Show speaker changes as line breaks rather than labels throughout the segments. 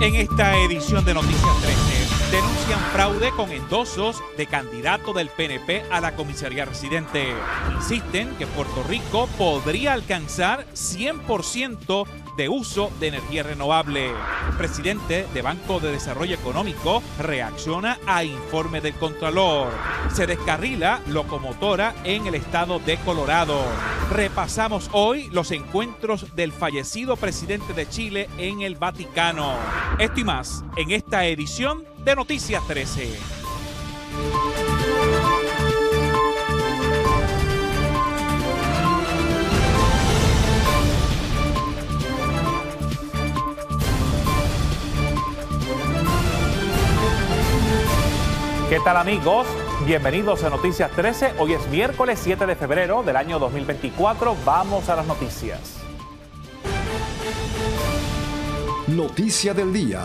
En esta edición de Noticias 13, denuncian fraude con endosos de candidato del PNP a la comisaría residente. Insisten que Puerto Rico podría alcanzar 100% de uso de energía renovable. El presidente de Banco de Desarrollo Económico reacciona a informe del Contralor. Se descarrila locomotora en el estado de Colorado. Repasamos hoy los encuentros del fallecido presidente de Chile en el Vaticano. Esto y más en esta edición de Noticias 13. ¿Qué tal, amigos? Bienvenidos a Noticias 13. Hoy es miércoles 7 de febrero del año 2024. Vamos a las noticias.
Noticia del día.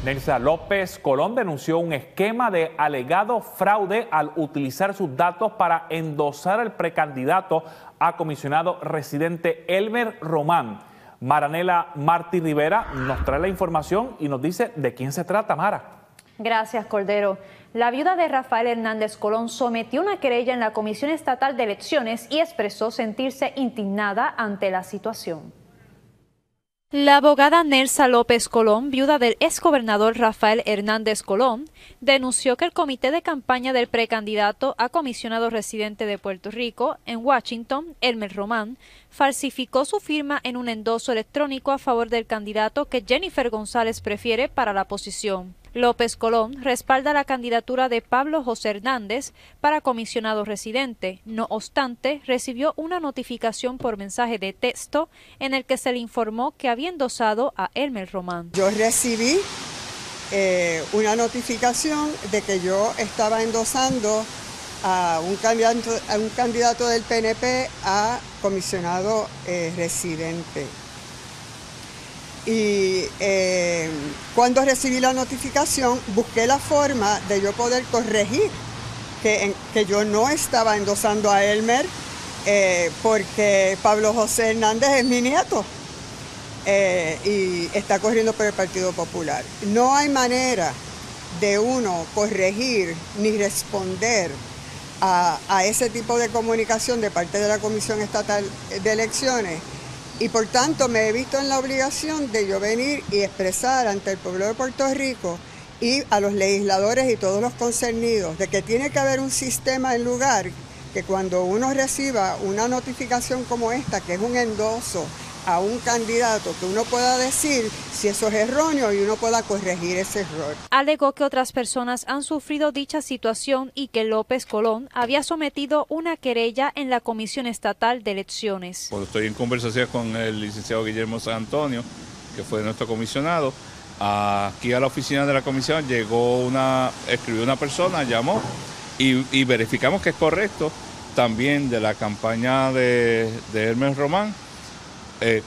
Nelsa López Colón denunció un esquema de alegado fraude al utilizar sus datos para endosar al precandidato a comisionado residente Elmer Román. Maranela Martí Rivera nos trae la información y nos dice de quién se trata, Mara.
Gracias, Cordero. La viuda de Rafael Hernández Colón sometió una querella en la Comisión Estatal de Elecciones y expresó sentirse indignada ante la situación. La abogada Nelsa López Colón, viuda del exgobernador Rafael Hernández Colón, denunció que el comité de campaña del precandidato a comisionado residente de Puerto Rico en Washington, Elmer Román, falsificó su firma en un endoso electrónico a favor del candidato que Jennifer González prefiere para la posición. López Colón respalda la candidatura de Pablo José Hernández para comisionado residente. No obstante, recibió una notificación por mensaje de texto en el que se le informó que había endosado a Elmer Román.
Yo recibí una notificación de que yo estaba endosando a un candidato del PNP a comisionado residente. Y cuando recibí la notificación, busqué la forma de yo poder corregir que yo no estaba endosando a Elmer, porque Pablo José Hernández es mi nieto y está corriendo por el Partido Popular. No hay manera de uno corregir ni responder a ese tipo de comunicación de parte de la Comisión Estatal de Elecciones. Y por tanto me he visto en la obligación de yo venir y expresar ante el pueblo de Puerto Rico y a los legisladores y todos los concernidos de que tiene que haber un sistema en lugar que cuando uno reciba una notificación como esta, que es un endoso a un candidato, que uno pueda decir si eso es erróneo y uno pueda corregir ese error.
Alegó que otras personas han sufrido dicha situación y que López Colón había sometido una querella en la Comisión Estatal de Elecciones.
Cuando estoy en conversación con el licenciado Guillermo San Antonio, que fue nuestro comisionado, aquí a la oficina de la comisión escribió una persona, llamó y verificamos que es correcto. También de la campaña de Elmer Román,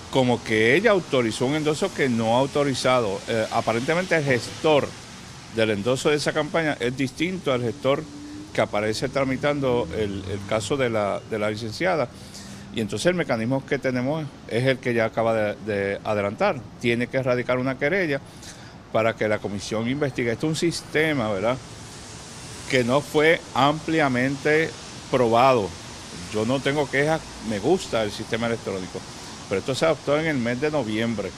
como que ella autorizó un endoso que no ha autorizado. Aparentemente el gestor del endoso de esa campaña es distinto al gestor que aparece tramitando el caso de la licenciada. Y entonces el mecanismo que tenemos es el que ya acaba de adelantar. Tiene que erradicar una querella para que la comisión investigue. Esto es un sistema, ¿verdad?, que no fue ampliamente probado. Yo no tengo quejas, me gusta el sistema electrónico. Pero esto se adoptó en el mes de noviembre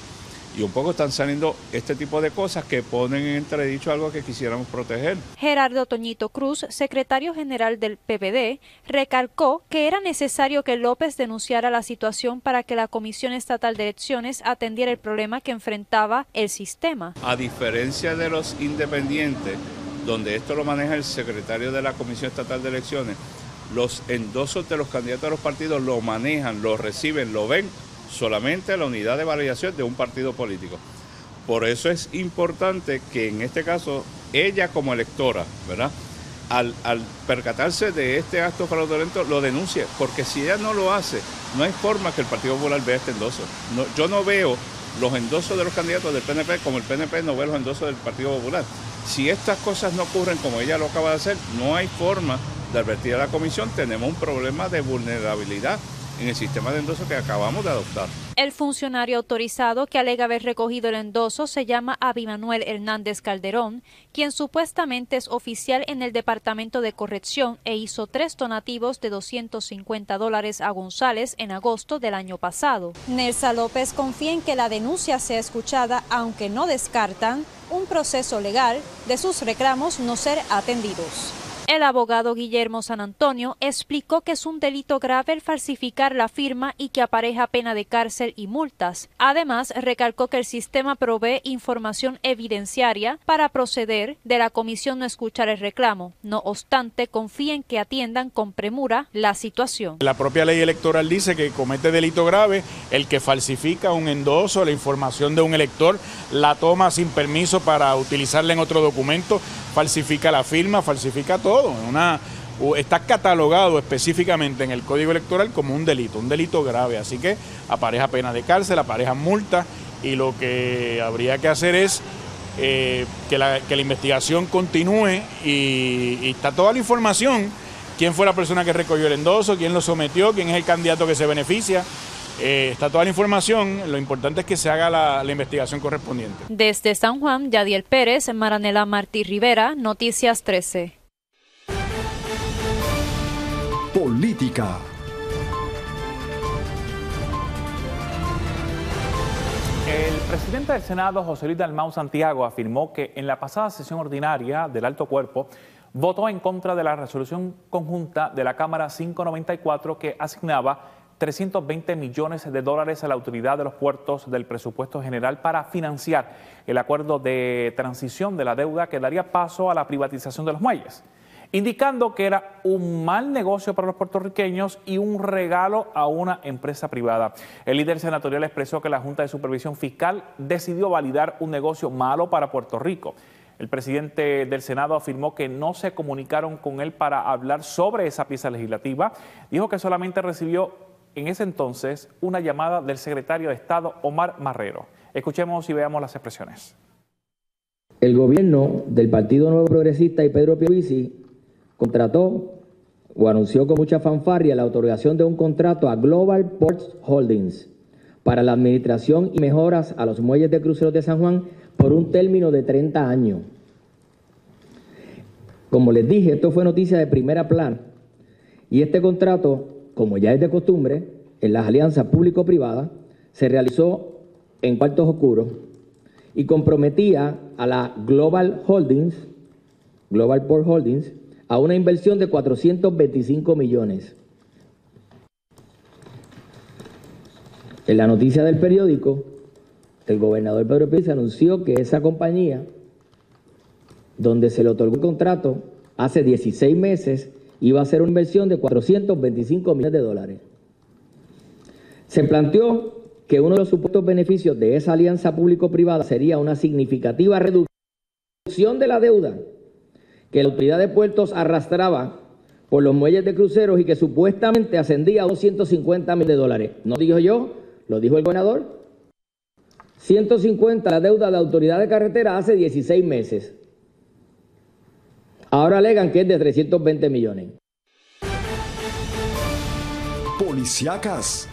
y un poco están saliendo este tipo de cosas que ponen en entredicho algo que quisiéramos proteger.
Gerardo Toñito Cruz, secretario general del PPD, recalcó que era necesario que López denunciara la situación para que la Comisión Estatal de Elecciones atendiera el problema que enfrentaba el sistema.
A diferencia de los independientes, donde esto lo maneja el secretario de la Comisión Estatal de Elecciones, los endosos de los candidatos a los partidos lo manejan, lo reciben, lo ven solamente la unidad de validación de un partido político. Por eso es importante que en este caso ella como electora, ¿verdad?, al percatarse de este acto fraudulento lo denuncie, porque si ella no lo hace, no hay forma que el Partido Popular vea este endoso. No, yo no veo los endosos de los candidatos del PNP como el PNP no ve los endosos del Partido Popular. Si estas cosas no ocurren como ella lo acaba de hacer, no hay forma de advertir a la comisión. Tenemos un problema de vulnerabilidad en el sistema de endoso que acabamos de adoptar.
El funcionario autorizado que alega haber recogido el endoso se llama Abimanuel Hernández Calderón, quien supuestamente es oficial en el Departamento de Corrección e hizo 3 donativos de $250 a González en agosto del año pasado. Nelsa López confía en que la denuncia sea escuchada, aunque no descartan un proceso legal de sus reclamos no ser atendidos. El abogado Guillermo San Antonio explicó que es un delito grave el falsificar la firma y que apareja pena de cárcel y multas. Además, recalcó que el sistema provee información evidenciaria para proceder de la comisión no escuchar el reclamo. No obstante, confía en que atiendan con premura la situación.
La propia ley electoral dice que comete delito grave el que falsifica un endoso, la información de un elector, la toma sin permiso para utilizarla en otro documento, falsifica la firma, falsifica todo. Está catalogado específicamente en el Código Electoral como un delito grave, así que apareja pena de cárcel, apareja multa, y lo que habría que hacer es que la investigación continúe y está toda la información, quién fue la persona que recogió el endoso, quién lo sometió, quién es el candidato que se beneficia. Está toda la información, lo importante es que se haga la investigación correspondiente.
Desde San Juan, Yadiel Pérez, Maranela Martí Rivera, Noticias 13.
Política.
El presidente del Senado, José Luis Dalmau Santiago, afirmó que en la pasada sesión ordinaria del Alto Cuerpo votó en contra de la resolución conjunta de la Cámara 594 que asignaba $320 millones a la Autoridad de los Puertos del presupuesto general para financiar el acuerdo de transición de la deuda que daría paso a la privatización de los muelles, indicando que era un mal negocio para los puertorriqueños y un regalo a una empresa privada. El líder senatorial expresó que la Junta de Supervisión Fiscal decidió validar un negocio malo para Puerto Rico. El presidente del Senado afirmó que no se comunicaron con él para hablar sobre esa pieza legislativa. Dijo que solamente recibió en ese entonces una llamada del secretario de Estado, Omar Marrero. Escuchemos y veamos las expresiones.
El gobierno del Partido Nuevo Progresista y Pedro Pierluisi contrató o anunció con mucha fanfarria la otorgación de un contrato a Global Ports Holdings para la administración y mejoras a los muelles de cruceros de San Juan por un término de 30 años. Como les dije, esto fue noticia de primera plana y este contrato, como ya es de costumbre, en las alianzas público-privadas, se realizó en cuartos oscuros y comprometía a la Global Port Holdings, a una inversión de 425 millones. En la noticia del periódico, el gobernador Pedro Pierluisi anunció que esa compañía, donde se le otorgó el contrato hace 16 meses, iba a hacer una inversión de 425 millones de dólares. Se planteó que uno de los supuestos beneficios de esa alianza público-privada sería una significativa reducción de la deuda que la autoridad de puertos arrastraba por los muelles de cruceros y que supuestamente ascendía a 250 millones de dólares. No digo yo, lo dijo el gobernador. 150 la deuda de la autoridad de carretera hace 16 meses. Ahora alegan que es de 320 millones.
Policíacas.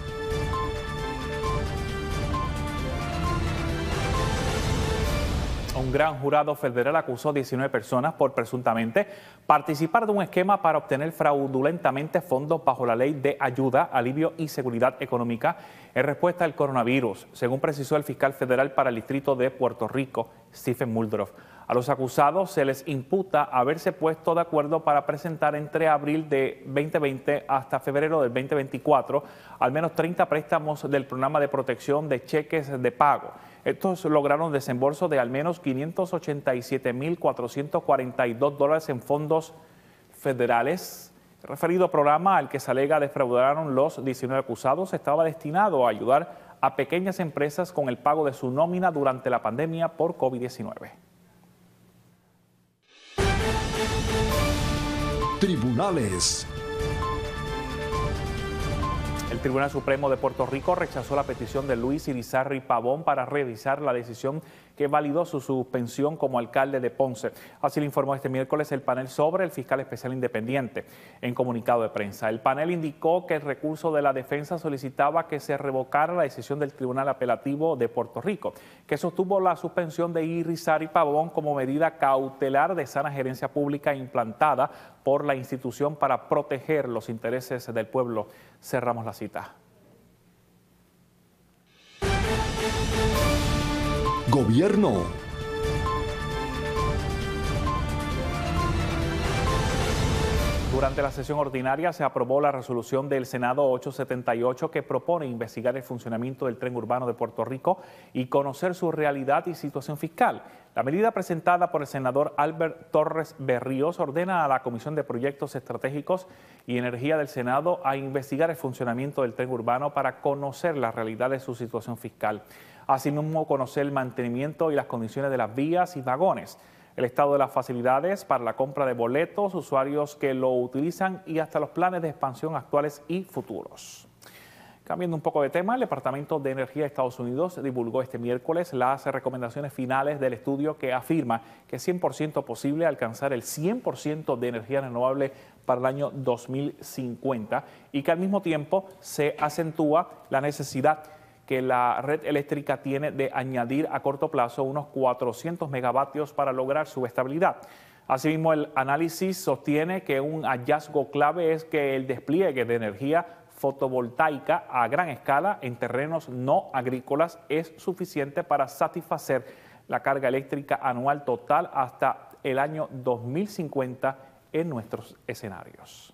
Un gran jurado federal acusó a 19 personas por presuntamente participar de un esquema para obtener fraudulentamente fondos bajo la Ley de Ayuda, Alivio y Seguridad Económica en respuesta al coronavirus, según precisó el fiscal federal para el Distrito de Puerto Rico, Stephen Muldrow. A los acusados se les imputa haberse puesto de acuerdo para presentar entre abril de 2020 hasta febrero del 2024 al menos 30 préstamos del programa de protección de cheques de pago. Estos lograron desembolso de al menos $587,442 en fondos federales. El referido programa al que se alega defraudaron los 19 acusados estaba destinado a ayudar a pequeñas empresas con el pago de su nómina durante la pandemia por COVID-19.
Tribunales.
El Tribunal Supremo de Puerto Rico rechazó la petición de Luis Irizarry Pavón para revisar la decisión
que validó su suspensión como alcalde de Ponce. Así lo informó este miércoles el panel sobre el fiscal especial independiente en comunicado de prensa. El panel indicó que el recurso de la defensa solicitaba que se revocara la decisión del Tribunal Apelativo de Puerto Rico, que sostuvo la suspensión de Irizarry Pavón como medida cautelar de sana gerencia pública implantada por la institución para proteger los intereses del pueblo. Cerramos la cita.
Gobierno.
Durante la sesión ordinaria se aprobó la resolución del Senado 878 que propone investigar el funcionamiento del tren urbano de Puerto Rico y conocer su realidad y situación fiscal. La medida presentada por el senador Albert Torres Berríos ordena a la Comisión de Proyectos Estratégicos y Energía del Senado a investigar el funcionamiento del tren urbano para conocer la realidad de su situación fiscal. Asimismo, conocer el mantenimiento y las condiciones de las vías y vagones, el estado de las facilidades para la compra de boletos, usuarios que lo utilizan y hasta los planes de expansión actuales y futuros. Cambiando un poco de tema, el Departamento de Energía de Estados Unidos divulgó este miércoles las recomendaciones finales del estudio que afirma que es 100% posible alcanzar el 100% de energía renovable para el año 2050 y que al mismo tiempo se acentúa la necesidad que la red eléctrica tiene de añadir a corto plazo unos 400 megavatios para lograr su estabilidad. Asimismo, el análisis sostiene que un hallazgo clave es que el despliegue de energía fotovoltaica a gran escala en terrenos no agrícolas es suficiente para satisfacer la carga eléctrica anual total hasta el año 2050 en nuestros escenarios.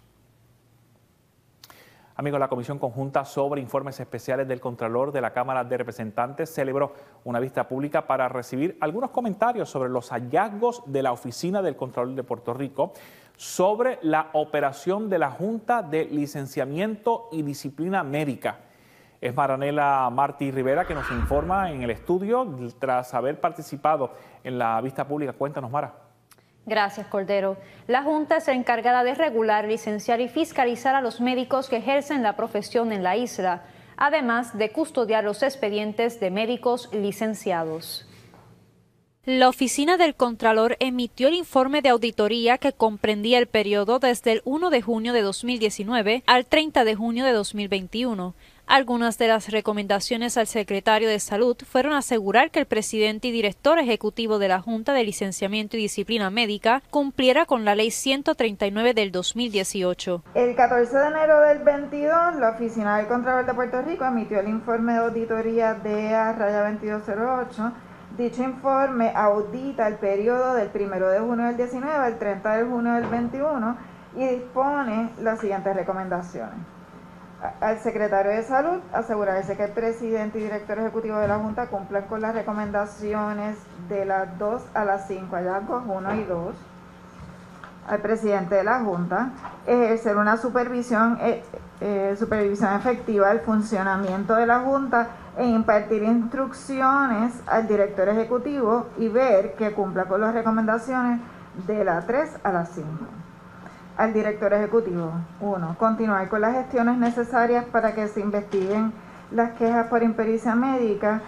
Amigos, la Comisión Conjunta sobre Informes Especiales del Contralor de la Cámara de Representantes celebró una vista pública para recibir algunos comentarios sobre los hallazgos de la Oficina del Contralor de Puerto Rico sobre la operación de la Junta de Licenciamiento y Disciplina Médica. Es Maranela Martí Rivera que nos informa en el estudio tras haber participado en la vista pública. Cuéntanos, Mara.
Gracias, Cordero. La Junta es encargada de regular, licenciar y fiscalizar a los médicos que ejercen la profesión en la isla, además de custodiar los expedientes de médicos licenciados. La Oficina del Contralor emitió el informe de auditoría que comprendía el periodo desde el 1 de junio de 2019 al 30 de junio de 2021. Algunas de las recomendaciones al secretario de Salud fueron asegurar que el presidente y director ejecutivo de la Junta de Licenciamiento y Disciplina Médica cumpliera con la Ley 139 del 2018.
El 14 de enero del 22, la Oficina del Contralor de Puerto Rico emitió el informe de auditoría DA-2208. Dicho informe audita el periodo del 1 de junio del 19 al 30 de junio del 21 y dispone las siguientes recomendaciones. Al secretario de Salud, asegurarse que el presidente y director ejecutivo de la Junta cumplan con las recomendaciones de las 2 a las 5, hallazgos 1 y 2. Al presidente de la Junta, ejercer una supervisión efectiva del funcionamiento de la Junta e impartir instrucciones al director ejecutivo y ver que cumpla con las recomendaciones de las 3 a las 5. Al director ejecutivo, 1. Continuar con las gestiones necesarias para que se investiguen las quejas por impericia médica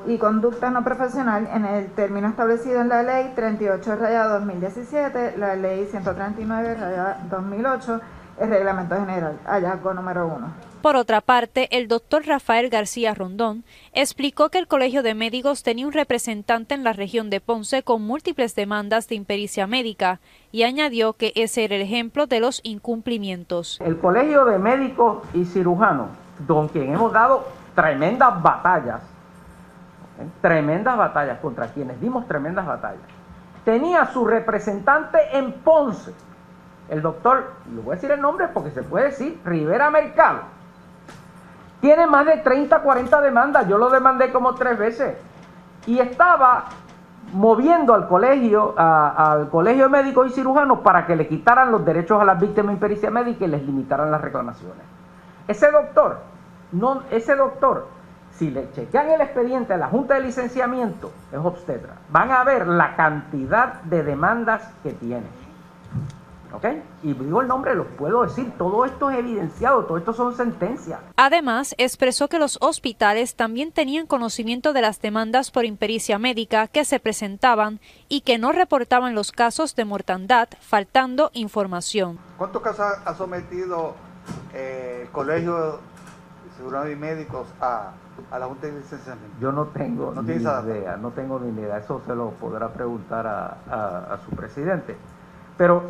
y conducta no profesional en el término establecido en la Ley 38/2017, la Ley 139/2008, el Reglamento General, hallazgo número 1.
Por otra parte, el doctor Rafael García Rondón explicó que el Colegio de Médicos tenía un representante en la región de Ponce con múltiples demandas de impericia médica y añadió que ese era el ejemplo de los incumplimientos.
El Colegio de Médicos y Cirujanos, con quien hemos dado tremendas batallas contra quienes dimos tremendas batallas, tenía su representante en Ponce, el doctor, le voy a decir el nombre porque se puede decir, Rivera Mercado. Tiene más de 30, 40 demandas, yo lo demandé como 3 veces y estaba moviendo al colegio de médicos y cirujanos para que le quitaran los derechos a las víctimas de impericia médica y les limitaran las reclamaciones. Ese doctor, si le chequean el expediente a la Junta de Licenciamiento, es obstetra, van a ver la cantidad de demandas que tiene. ¿Ok? Y digo el nombre, los puedo decir, todo esto es evidenciado, todo esto son sentencias.
Además, expresó que los hospitales también tenían conocimiento de las demandas por impericia médica que se presentaban y que no reportaban los casos de mortandad, faltando información.
¿Cuántos casos ha sometido el Colegio de Cirujanos y Médicos a la Junta de Licenciamiento?
Yo no tengo ni idea, no tengo ni idea, eso se lo podrá preguntar a su presidente. Pero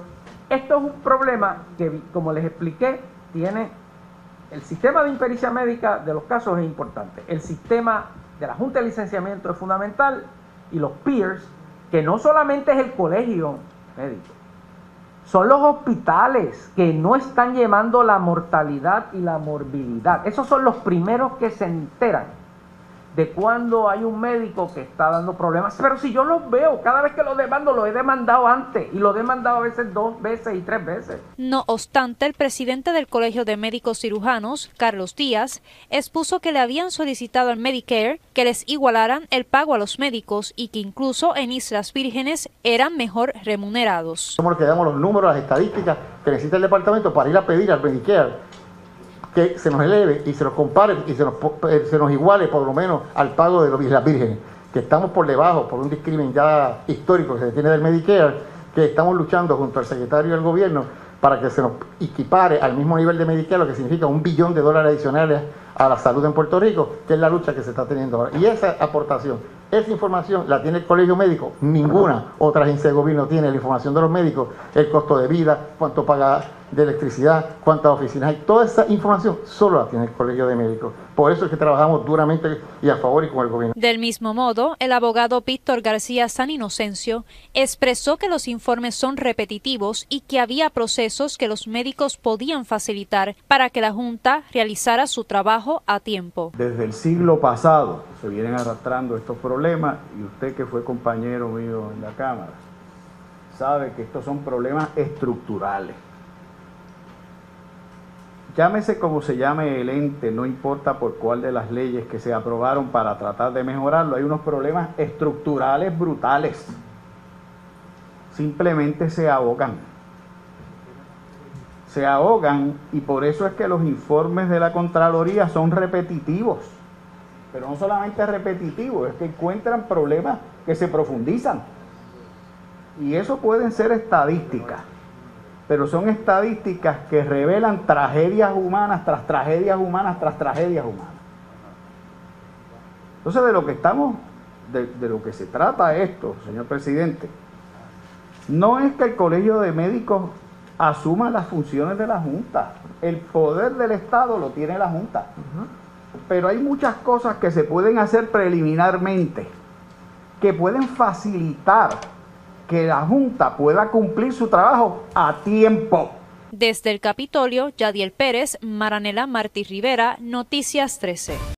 esto es un problema que, como les expliqué, tiene el sistema de impericia médica de los casos es importante. El sistema de la Junta de Licenciamiento es fundamental y los peers, que no solamente es el colegio médico, son los hospitales que no están llevando la mortalidad y la morbilidad. Esos son los primeros que se enteran de cuando hay un médico que está dando problemas. Pero si yo los veo, cada vez que los demando, lo he demandado antes y lo he demandado a veces 2 veces y 3 veces.
No obstante, el presidente del Colegio de Médicos Cirujanos, Carlos Díaz, expuso que le habían solicitado al Medicare que les igualaran el pago a los médicos y que incluso en Islas Vírgenes eran mejor remunerados.
Somos los que damos los números, las estadísticas que necesita el departamento para ir a pedir al Medicare que se nos eleve y se nos compare y se nos iguale por lo menos al pago de las vírgenes, que estamos por debajo, por un discrimen ya histórico que se tiene del Medicare, que estamos luchando junto al secretario del gobierno para que se nos equipare al mismo nivel de Medicare, lo que significa $1 billón adicionales a la salud en Puerto Rico, que es la lucha que se está teniendo ahora. Y esa aportación, esa información la tiene el Colegio Médico, ninguna otra agencia de gobierno tiene la información de los médicos, el costo de vida, cuánto paga de electricidad, cuántas oficinas hay, toda esa información solo la tiene el Colegio de Médicos. Por eso es que trabajamos duramente y a favor y con el gobierno.
Del mismo modo, el abogado Víctor García San Inocencio expresó que los informes son repetitivos y que había procesos que los médicos podían facilitar para que la Junta realizara su trabajo a tiempo.
Desde el siglo pasado se vienen arrastrando estos problemas y usted, que fue compañero mío en la Cámara, sabe que estos son problemas estructurales. Llámese como se llame el ente, no importa por cuál de las leyes que se aprobaron para tratar de mejorarlo, hay unos problemas estructurales brutales. Simplemente se ahogan. Se ahogan y por eso es que los informes de la Contraloría son repetitivos. Pero no solamente repetitivos, es que encuentran problemas que se profundizan. Y eso pueden ser estadísticas. Pero son estadísticas que revelan tragedias humanas tras tragedias humanas tras tragedias humanas. Entonces, de lo que se trata esto, señor presidente, no es que el Colegio de Médicos asuma las funciones de la Junta. El poder del Estado lo tiene la Junta. Pero hay muchas cosas que se pueden hacer preliminarmente, que pueden facilitar que la Junta pueda cumplir su trabajo a tiempo.
Desde el Capitolio, Yadiel Pérez, Maranela Martí Rivera, Noticias 13.